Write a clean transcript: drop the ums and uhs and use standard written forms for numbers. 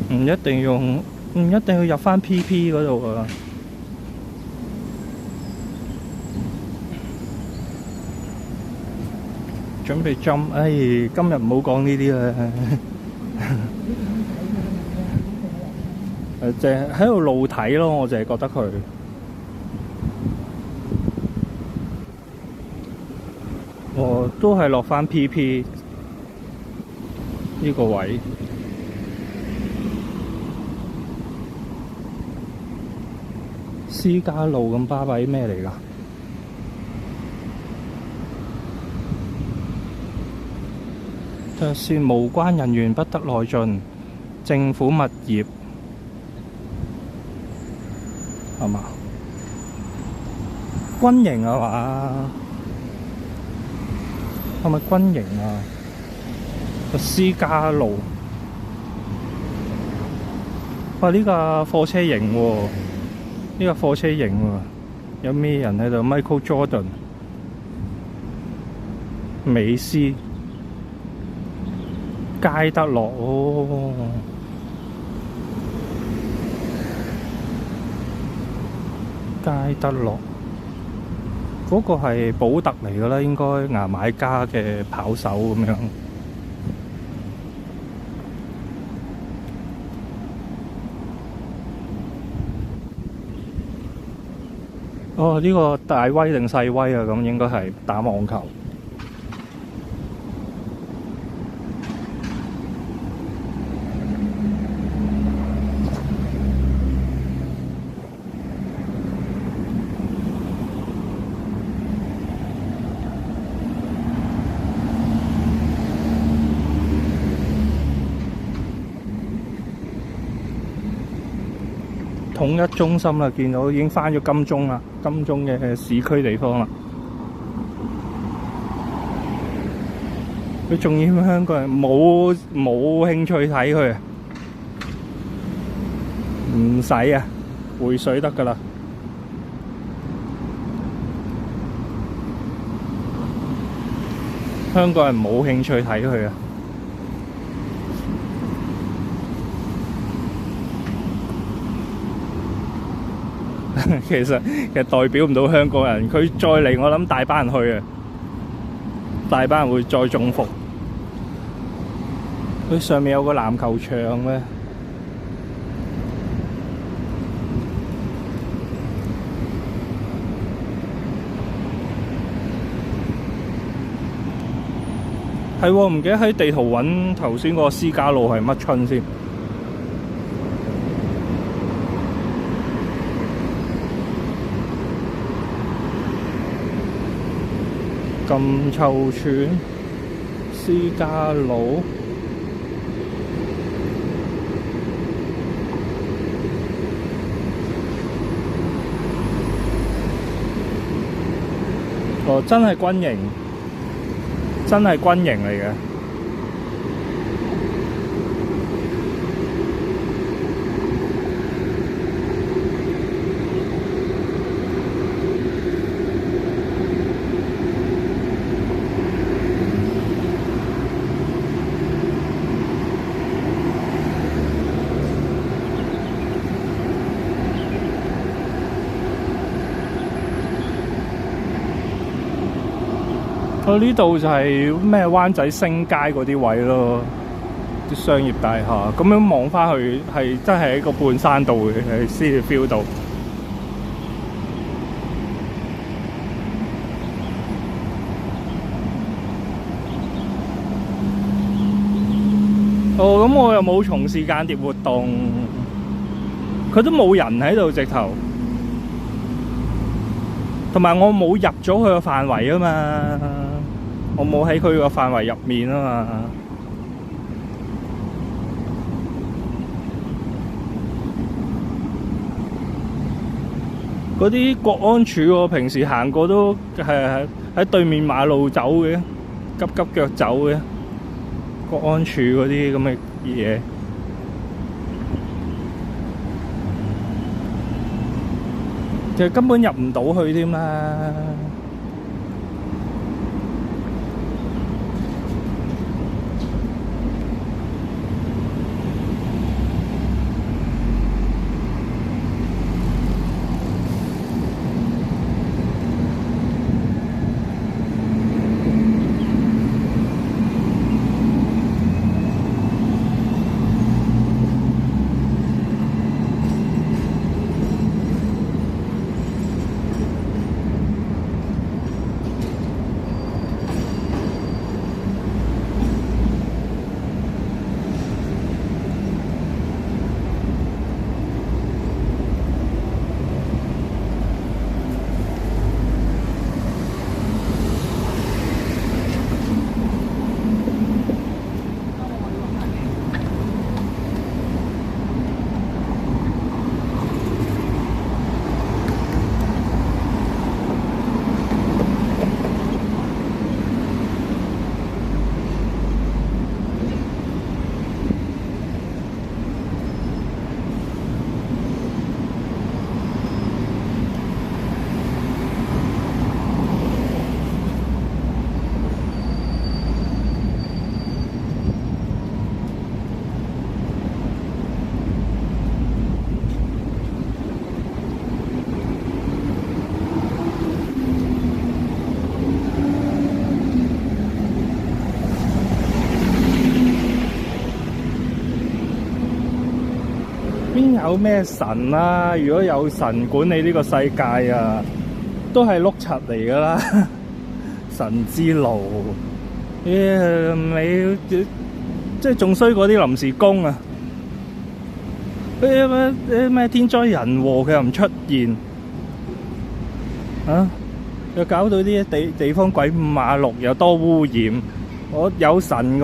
唔一定要入翻 PP 嗰度啊。準備浸，今日唔好講呢啲啦。淨係喺度露體咯，我淨係覺得佢。都係落翻 PP 呢個位。私家路咁巴閉咩嚟㗎？就算無關人員不得內進，政府物業係嘛？軍營啊嘛？係咪軍營啊？私家路，哇！呢架貨車型喎，呢架貨車型喎，有咩人喺度 ？Michael Jordan、美斯。佳德樂哦，佳德樂嗰個係保特嚟㗎啦，應該牙買加嘅跑手咁樣。哦，呢個大威定細威啊？咁應該係打網球。統一中心啦，見到已經返咗金鐘啦，金鐘嘅市區地方啦。佢仲要香港人冇興趣睇佢，唔使啊，回水得㗎啦。香港人冇興趣睇佢啊。其實代表唔到香港人，佢再嚟我諗大班人去啊，大班人會再中伏。佢上面有個籃球場嘅，係喎，唔記得喺地圖揾頭先嗰個私家路係乜春先。咁臭串私家路，哦，真係軍營，真係軍營嚟嘅。呢度就係咩灣仔星街嗰啲位咯，啲商業大廈。咁樣望翻去係真係一個半山道嘅，係先至 feel 到。哦，咁我又冇從事間諜活動，佢都冇人喺度直頭，同埋我冇入咗佢個範圍啊嘛。我冇喺佢個範圍入面啊嘛。嗰啲國安處我平時行過都係喺對面馬路走嘅，急急腳走嘅。國安處嗰啲咁嘅嘢，其實根本入唔到去添啦。有咩神啊？如果有神管理呢個世界啊，都係碌柒嚟噶啦！神之路，你即係仲衰過啲臨時工啊！咩天災人禍佢又唔出現啊！又搞到啲地方鬼五馬六，又多污染。我有神嘅